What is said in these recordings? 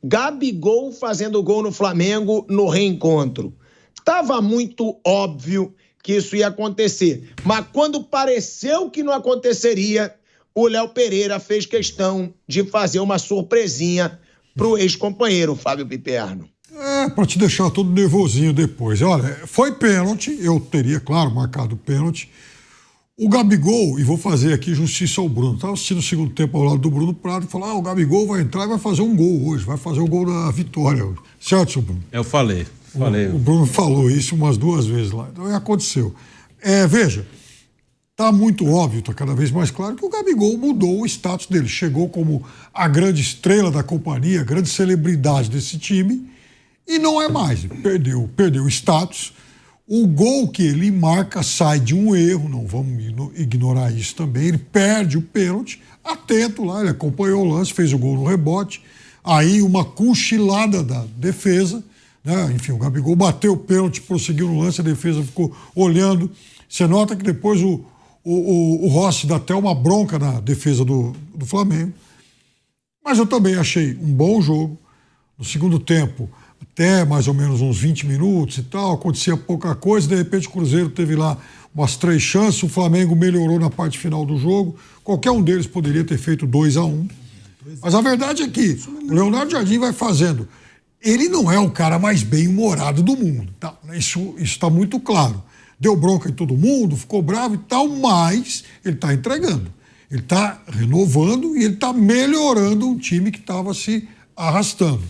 Gabigol fazendo gol no Flamengo no reencontro. Estava muito óbvio que isso ia acontecer. Mas quando pareceu que não aconteceria, o Léo Pereira fez questão de fazer uma surpresinha pro ex-companheiro, Fábio Piperno. Pra te deixar todo nervosinho depois. Olha, foi pênalti, eu teria, claro, marcado pênalti. O Gabigol, e vou fazer aqui justiça ao Bruno, estava assistindo o segundo tempo ao lado do Bruno Prado e falou: o Gabigol vai entrar e vai fazer um gol hoje, vai fazer o gol da vitória hoje. Certo, seu Bruno? Eu falei. O Bruno falou isso umas 2 vezes lá, então aconteceu. Veja, tá muito óbvio, tá cada vez mais claro que o Gabigol mudou o status dele, chegou como a grande estrela da companhia, a grande celebridade desse time e não é mais, perdeu o status. O gol que ele marca sai de um erro, não vamos ignorar isso também, ele perde o pênalti, atento lá, ele acompanhou o lance, fez o gol no rebote, aí uma cochilada da defesa, né? Enfim, o Gabigol bateu o pênalti, prosseguiu no lance, a defesa ficou olhando, você nota que depois o Rossi dá até uma bronca na defesa do Flamengo, mas eu também achei um bom jogo, no segundo tempo, até mais ou menos uns 20 minutos e tal, acontecia pouca coisa, de repente o Cruzeiro teve lá umas 3 chances, o Flamengo melhorou na parte final do jogo, qualquer um deles poderia ter feito 2-1, mas a verdade é que o Leonardo Jardim vai fazendo, ele não é o cara mais bem-humorado do mundo, tá? Isso está muito claro, deu bronca em todo mundo, ficou bravo e tal, mas ele está entregando, ele está renovando e ele está melhorando um time que estava se arrastando.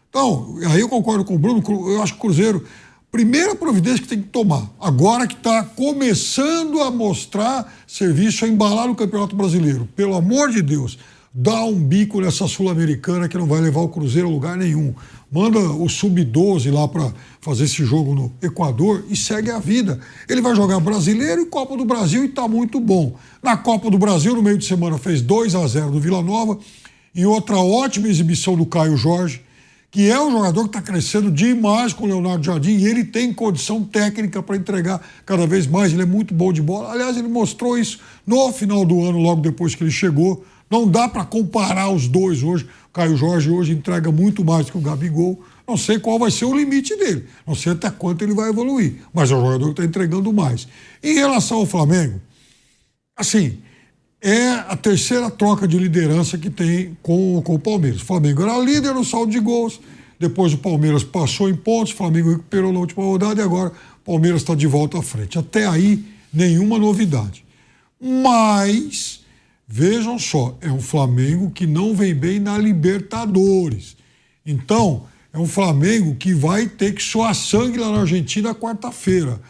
Então, aí eu concordo com o Bruno, eu acho que o Cruzeiro, primeira providência que tem que tomar, agora que está começando a mostrar serviço, a embalar no Campeonato Brasileiro, pelo amor de Deus, dá um bico nessa Sul-Americana que não vai levar o Cruzeiro a lugar nenhum. Manda o Sub-12 lá para fazer esse jogo no Equador e segue a vida. Ele vai jogar Brasileiro e Copa do Brasil e está muito bom. Na Copa do Brasil, no meio de semana, fez 2-0 do Vila Nova e outra ótima exibição do Caio Jorge, que é um jogador que está crescendo demais com o Leonardo Jardim e ele tem condição técnica para entregar cada vez mais, ele é muito bom de bola. Aliás, ele mostrou isso no final do ano, logo depois que ele chegou. Não dá para comparar os dois hoje. O Caio Jorge hoje entrega muito mais que o Gabigol. Não sei qual vai ser o limite dele, não sei até quanto ele vai evoluir, mas é um jogador que está entregando mais. Em relação ao Flamengo, assim, é a terceira troca de liderança que tem com o Palmeiras. O Flamengo era líder no saldo de gols, depois o Palmeiras passou em pontos, o Flamengo recuperou na última rodada e agora o Palmeiras está de volta à frente. Até aí, nenhuma novidade. Mas, vejam só, é um Flamengo que não vem bem na Libertadores. Então, é um Flamengo que vai ter que suar sangue lá na Argentina quarta-feira.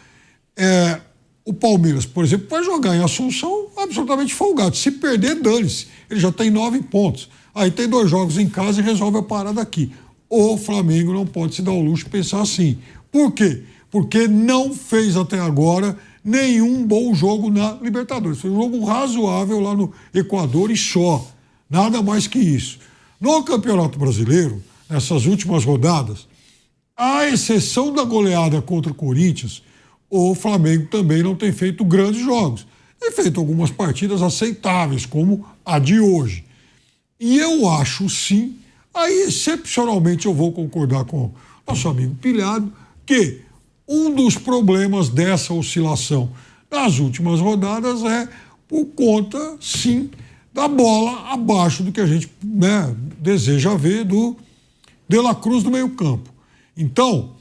O Palmeiras, por exemplo, vai jogar em Assunção absolutamente folgado. Se perder, dane-se. Ele já tem 9 pontos. Aí tem 2 jogos em casa e resolve a parada aqui. O Flamengo não pode se dar o luxo de pensar assim. Por quê? Porque não fez até agora nenhum bom jogo na Libertadores. Foi um jogo razoável lá no Equador e só. Nada mais que isso. No Campeonato Brasileiro, nessas últimas rodadas, à exceção da goleada contra o Corinthians, o Flamengo também não tem feito grandes jogos. Tem feito algumas partidas aceitáveis, como a de hoje. E eu acho, sim, aí excepcionalmente eu vou concordar com o nosso amigo Pilhado, que um dos problemas dessa oscilação nas últimas rodadas é por conta, sim, da bola abaixo do que a gente, deseja ver do De La Cruz no meio-campo. Então,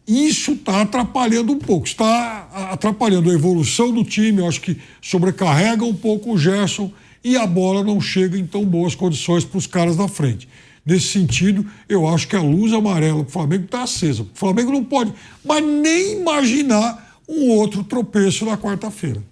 isso está atrapalhando um pouco, está atrapalhando a evolução do time, eu acho que sobrecarrega um pouco o Gerson e a bola não chega em tão boas condições para os caras da frente. Nesse sentido, eu acho que a luz amarela para o Flamengo está acesa. O Flamengo não pode, mas nem imaginar um outro tropeço na quarta-feira.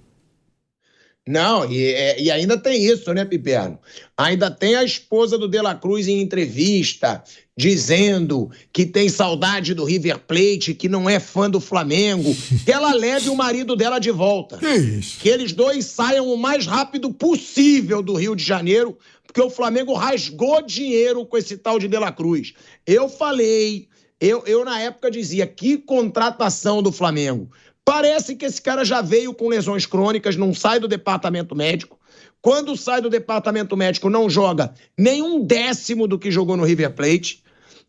Não, e ainda tem isso, né, Piperno? Ainda tem a esposa do De La Cruz em entrevista, dizendo que tem saudade do River Plate, que não é fã do Flamengo, que ela leve o marido dela de volta. Que isso? Que eles dois saiam o mais rápido possível do Rio de Janeiro, porque o Flamengo rasgou dinheiro com esse tal de La Cruz. Eu falei, eu na época dizia, que contratação do Flamengo. Parece que esse cara já veio com lesões crônicas, não sai do departamento médico. Quando sai do departamento médico, não joga nem 1/10 do que jogou no River Plate.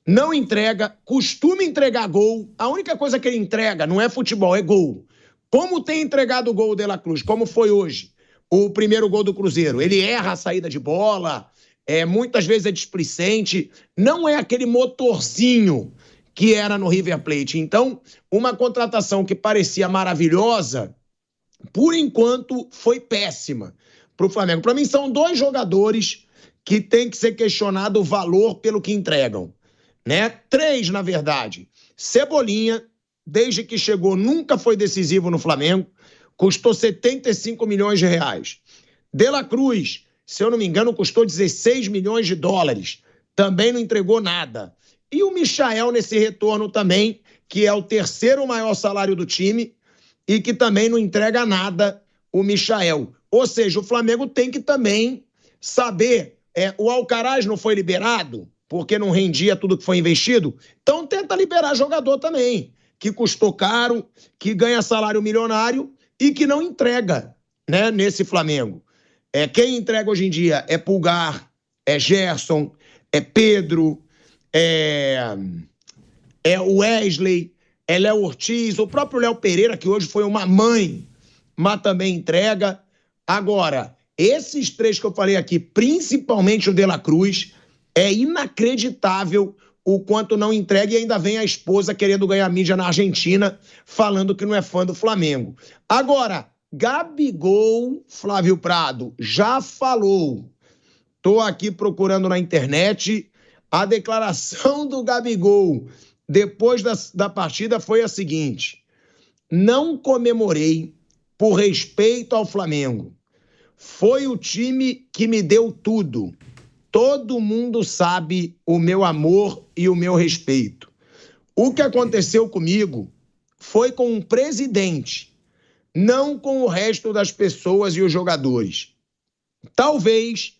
Não entrega, costuma entregar gol. A única coisa que ele entrega não é futebol, é gol. Como tem entregado o gol de La Cruz, como foi hoje, o primeiro gol do Cruzeiro. Ele erra a saída de bola, muitas vezes é displicente, não é aquele motorzinho que era no River Plate. Então, uma contratação que parecia maravilhosa, por enquanto, foi péssima para o Flamengo. Para mim, são 2 jogadores que tem que ser questionado o valor pelo que entregam. Né? 3, na verdade. Cebolinha, desde que chegou, nunca foi decisivo no Flamengo, custou 75 milhões de reais. De La Cruz, se eu não me engano, custou 16 milhões de dólares. Também não entregou nada. E o Michael nesse retorno também, que é o 3º maior salário do time e que também não entrega nada, o Michael. Ou seja, o Flamengo tem que também saber, o Alcaraz não foi liberado porque não rendia tudo que foi investido, então tenta liberar jogador também, que custou caro, que ganha salário milionário e que não entrega, né, nesse Flamengo. Quem entrega hoje em dia é Pulgar, é Gerson, é Pedro, é Wesley, é Léo Ortiz, o próprio Léo Pereira, que hoje foi uma mãe, mas também entrega. Agora, esses 3 que eu falei aqui, principalmente o De La Cruz, é inacreditável o quanto não entrega, e ainda vem a esposa querendo ganhar mídia na Argentina, falando que não é fã do Flamengo. Agora, Gabigol, Flávio Prado, já falou. Tô aqui procurando na internet. A declaração do Gabigol depois da partida foi a seguinte: não comemorei por respeito ao Flamengo. Foi o time que me deu tudo. Todo mundo sabe o meu amor e o meu respeito. O que aconteceu comigo foi com um presidente, não com o resto das pessoas e os jogadores. Talvez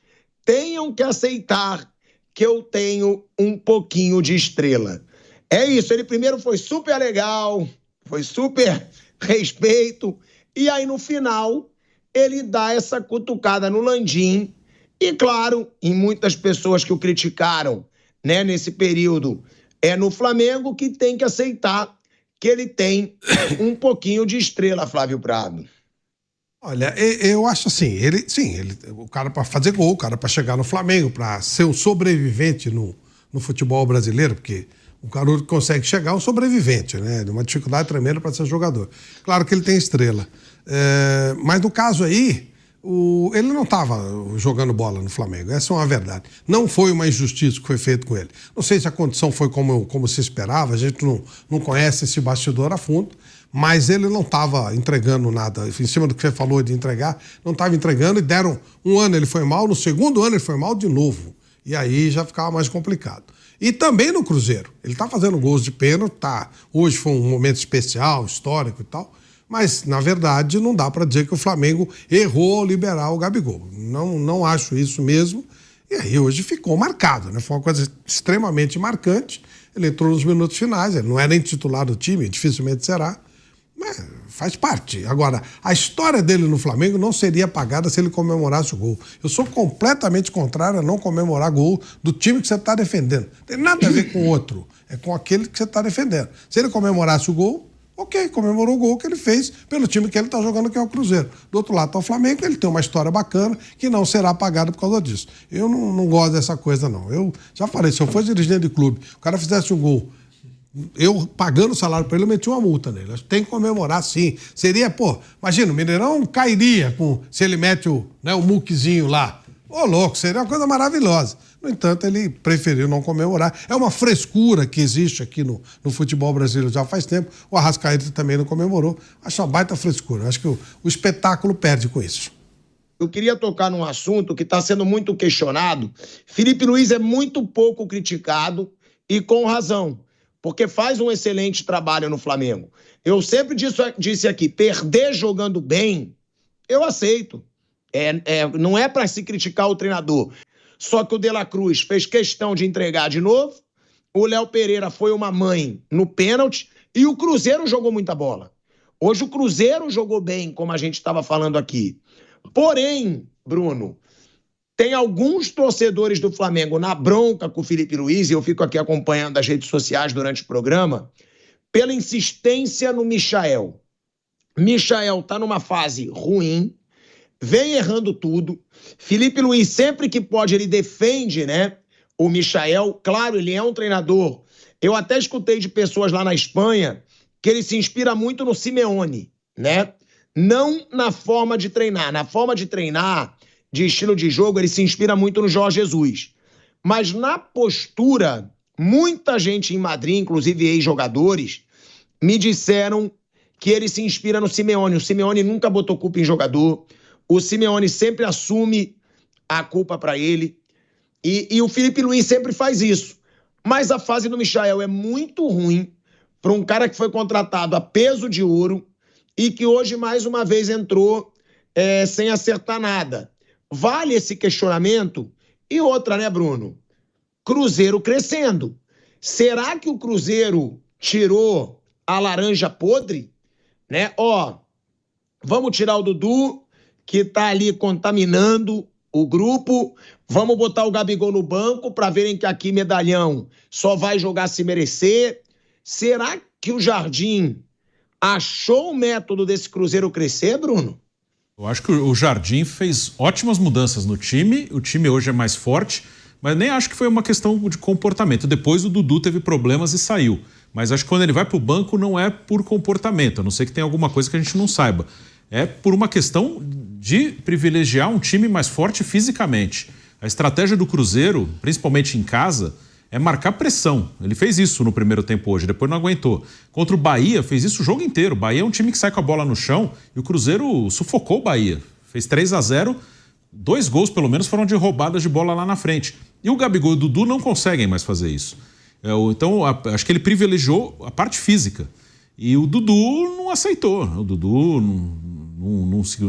tenham que aceitar que eu tenho um pouquinho de estrela. É isso, ele primeiro foi super legal, foi super respeito, e aí no final ele dá essa cutucada no Landim. E claro, em muitas pessoas que o criticaram, né, nesse período, no Flamengo, que tem que aceitar que ele tem um pouquinho de estrela, Flávio Prado. Olha, eu acho assim, o cara para fazer gol, o cara para chegar no Flamengo, para ser um sobrevivente no futebol brasileiro, porque o cara que consegue chegar é um sobrevivente, né? Uma dificuldade tremenda para ser jogador. Claro que ele tem estrela. Mas no caso aí, ele não estava jogando bola no Flamengo, essa é uma verdade. Não foi uma injustiça que foi feita com ele. Não sei se a condição foi como se esperava, a gente não conhece esse bastidor a fundo, mas ele não estava entregando nada. Em cima do que você falou de entregar, não estava entregando, e deram um ano ele foi mal, no segundo ano ele foi mal de novo. E aí já ficava mais complicado. E também no Cruzeiro. Ele está fazendo gols de pênalti, hoje foi um momento especial, histórico e tal, mas, na verdade, não dá para dizer que o Flamengo errou ao liberar o Gabigol. Não acho isso mesmo. E aí hoje ficou marcado, né? Foi uma coisa extremamente marcante. Ele entrou nos minutos finais, ele não é nem titular do time, dificilmente será, mas faz parte. Agora, a história dele no Flamengo não seria apagada se ele comemorasse o gol. Eu sou completamente contrário a não comemorar gol do time que você está defendendo. Não tem nada a ver com o outro, é com aquele que você está defendendo. Se ele comemorasse o gol, ok, comemorou o gol que ele fez pelo time que ele está jogando, que é o Cruzeiro. Do outro lado está o Flamengo, ele tem uma história bacana que não será apagada por causa disso. Eu não gosto dessa coisa, não. Eu já falei, se eu fosse dirigente de clube, o cara fizesse um gol, eu pagando o salário para ele, eu meti uma multa nele. Tem que comemorar, sim. Seria, imagina, o Mineirão cairia se ele mete o muquezinho lá. Louco, seria uma coisa maravilhosa. No entanto, ele preferiu não comemorar. É uma frescura que existe aqui no futebol brasileiro já faz tempo. O Arrascaeta também não comemorou. Acho uma baita frescura. Acho que o espetáculo perde com isso. Eu queria tocar num assunto que está sendo muito questionado. Felipe Luiz é muito pouco criticado e com razão, porque faz um excelente trabalho no Flamengo. Eu sempre disse aqui, perder jogando bem, eu aceito. Não é para se criticar o treinador. Só que o De La Cruz fez questão de entregar de novo, o Léo Pereira foi uma mãe no pênalti e o Cruzeiro jogou muita bola. Hoje o Cruzeiro jogou bem, como a gente estava falando aqui. Porém, Bruno, tem alguns torcedores do Flamengo na bronca com o Felipe Luiz, e eu fico aqui acompanhando as redes sociais durante o programa, pela insistência no Michael. Michael tá numa fase ruim, vem errando tudo. Felipe Luiz, sempre que pode, ele defende, né, o Michael. Claro, ele é um treinador. Eu até escutei de pessoas lá na Espanha que ele se inspira muito no Simeone, né? Não na forma de treinar. Na forma de treinar, de estilo de jogo, ele se inspira muito no Jorge Jesus. Mas na postura, muita gente em Madrid, inclusive ex-jogadores, me disseram que ele se inspira no Simeone. O Simeone nunca botou culpa em jogador. O Simeone sempre assume a culpa para ele. E o Felipe Luiz sempre faz isso. Mas a fase do Michael é muito ruim para um cara que foi contratado a peso de ouro e que hoje, mais uma vez, entrou sem acertar nada. Vale esse questionamento? E outra, né, Bruno? Cruzeiro crescendo. Será que o Cruzeiro tirou a laranja podre? Né? Vamos tirar o Dudu, que tá ali contaminando o grupo. Vamos botar o Gabigol no banco para verem que aqui medalhão só vai jogar se merecer. Será que o Jardim achou o método desse Cruzeiro crescer, Bruno? Eu acho que o Jardim fez ótimas mudanças no time. O time hoje é mais forte, mas nem acho que foi uma questão de comportamento. Depois o Dudu teve problemas e saiu. Mas acho que quando ele vai para o banco não é por comportamento, a não ser que tenha alguma coisa que a gente não saiba. É por uma questão de privilegiar um time mais forte fisicamente. A estratégia do Cruzeiro, principalmente em casa, é marcar pressão. Ele fez isso no primeiro tempo hoje, depois não aguentou. Contra o Bahia, fez isso o jogo inteiro. O Bahia é um time que sai com a bola no chão e o Cruzeiro sufocou o Bahia. Fez 3-0, 2 gols pelo menos foram de roubadas de bola lá na frente. E o Gabigol e o Dudu não conseguem mais fazer isso. Então, acho que ele privilegiou a parte física. E o Dudu não aceitou. O Dudu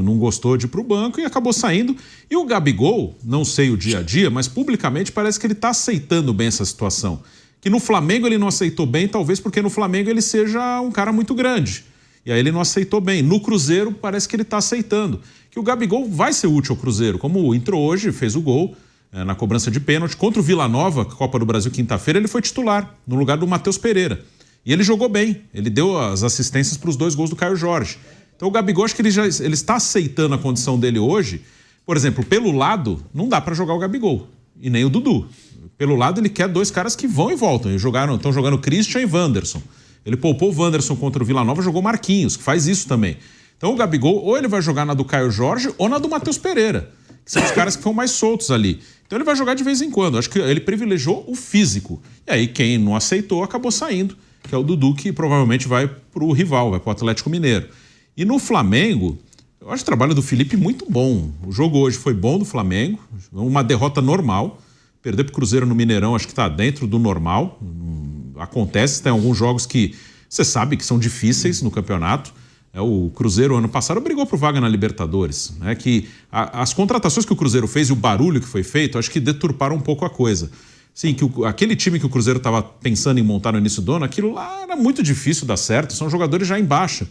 não gostou de ir para o banco e acabou saindo. E o Gabigol, não sei o dia a dia, mas publicamente parece que ele está aceitando bem essa situação. Que no Flamengo ele não aceitou bem, talvez porque no Flamengo ele seja um cara muito grande. E aí ele não aceitou bem. No Cruzeiro parece que ele está aceitando. Que o Gabigol vai ser útil ao Cruzeiro. Como entrou hoje, fez o gol na cobrança de pênalti. Contra o Vila Nova, Copa do Brasil, quinta-feira, ele foi titular, no lugar do Matheus Pereira. E ele jogou bem. Ele deu as assistências para os 2 gols do Caio Jorge. Então o Gabigol, acho que ele está aceitando a condição dele hoje. Por exemplo, pelo lado, não dá para jogar o Gabigol. E nem o Dudu. Pelo lado, ele quer 2 caras que vão e voltam. Estão jogando Christian e Wanderson. Ele poupou o Wanderson contra o Vila Nova, jogou Marquinhos, que faz isso também. Então o Gabigol, ou ele vai jogar na do Caio Jorge, ou na do Matheus Pereira, que são os caras que estão mais soltos ali. Então ele vai jogar de vez em quando. Acho que ele privilegiou o físico. E aí quem não aceitou acabou saindo, que é o Dudu, que provavelmente vai para o rival, vai para o Atlético Mineiro. E no Flamengo, eu acho o trabalho do Felipe muito bom. O jogo hoje foi bom do Flamengo, uma derrota normal. Perder para o Cruzeiro no Mineirão acho que está dentro do normal. Acontece, tem alguns jogos que você sabe que são difíceis no campeonato. O Cruzeiro, ano passado, brigou por vaga na Libertadores. Né? Que as contratações que o Cruzeiro fez e o barulho que foi feito, acho que deturparam um pouco a coisa. Sim, que aquele time que o Cruzeiro estava pensando em montar no início do ano, aquilo lá era muito difícil dar certo, são jogadores já em baixa.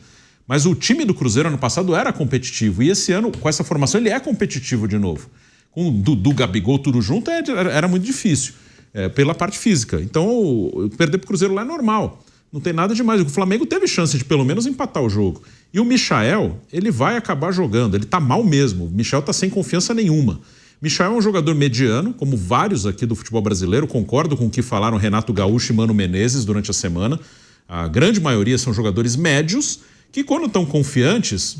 Mas o time do Cruzeiro ano passado era competitivo e esse ano, com essa formação, ele é competitivo de novo. Com o Dudu, Gabigol, tudo junto, era muito difícil, pela parte física. Então, perder para o Cruzeiro lá é normal. Não tem nada demais. O Flamengo teve chance de pelo menos empatar o jogo. E o Michael, ele vai acabar jogando. Ele tá mal mesmo. O Michael tá sem confiança nenhuma. Michael é um jogador mediano, como vários aqui do futebol brasileiro. Concordo com o que falaram Renato Gaúcho e Mano Menezes durante a semana. A grande maioria são jogadores médios que, quando estão confiantes,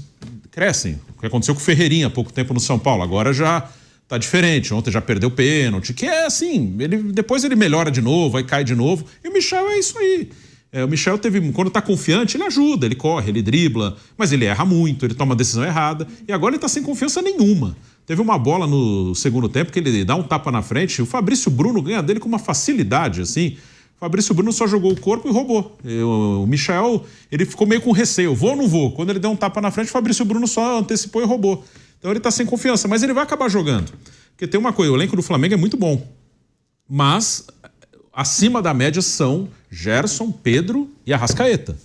crescem. O que aconteceu com o Ferreirinha há pouco tempo no São Paulo. Agora já tá diferente. Ontem já perdeu pênalti. Que é assim, depois ele melhora de novo, aí cai de novo. E o Michael é isso aí. O Michael quando tá confiante, ele ajuda, ele corre, ele dribla, mas ele erra muito, ele toma a decisão errada. E agora ele tá sem confiança nenhuma. Teve uma bola no segundo tempo que ele dá um tapa na frente, o Fabrício Bruno ganha dele com uma facilidade, assim. O Fabrício Bruno só jogou o corpo e roubou. O Michael, ele ficou meio com receio, vou ou não vou? Quando ele deu um tapa na frente, o Fabrício Bruno só antecipou e roubou. Então ele tá sem confiança, mas ele vai acabar jogando. Porque tem uma coisa, o elenco do Flamengo é muito bom. Mas acima da média são Gerson, Pedro e Arrascaeta.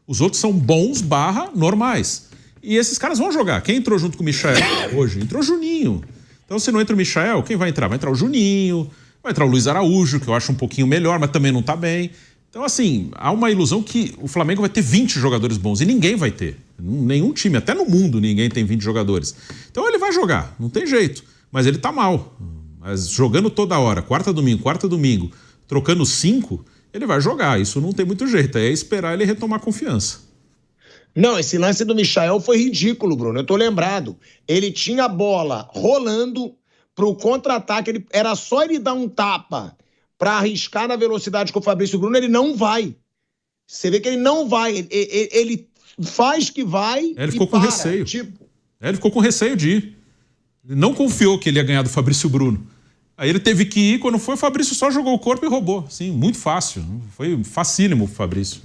Os outros são bons / normais. E esses caras vão jogar. Quem entrou junto com o Michael hoje? Entrou o Juninho. Então, se não entra o Michael, quem vai entrar? Vai entrar o Juninho, vai entrar o Luiz Araújo, que eu acho um pouquinho melhor, mas também não tá bem. Então, assim, há uma ilusão que o Flamengo vai ter 20 jogadores bons, e ninguém vai ter. Nenhum time, até no mundo, ninguém tem 20 jogadores. Então, ele vai jogar, não tem jeito. Mas ele tá mal. Mas jogando toda hora, quarta domingo, trocando 5, ele vai jogar. Isso não tem muito jeito, é esperar ele retomar a confiança. Não, esse lance do Michael foi ridículo, Bruno. Eu tô lembrado. Ele tinha a bola rolando pro contra-ataque. Era só ele dar um tapa para arriscar na velocidade com o Fabrício Bruno. Ele não vai. Você vê que ele não vai. Ele faz que vai. Ele ficou com receio. Ele ficou com receio de ir. Ele não confiou que ele ia ganhar do Fabrício Bruno. Aí ele teve que ir. Quando foi, o Fabrício só jogou o corpo e roubou. Assim, muito fácil. Foi facílimo pro Fabrício.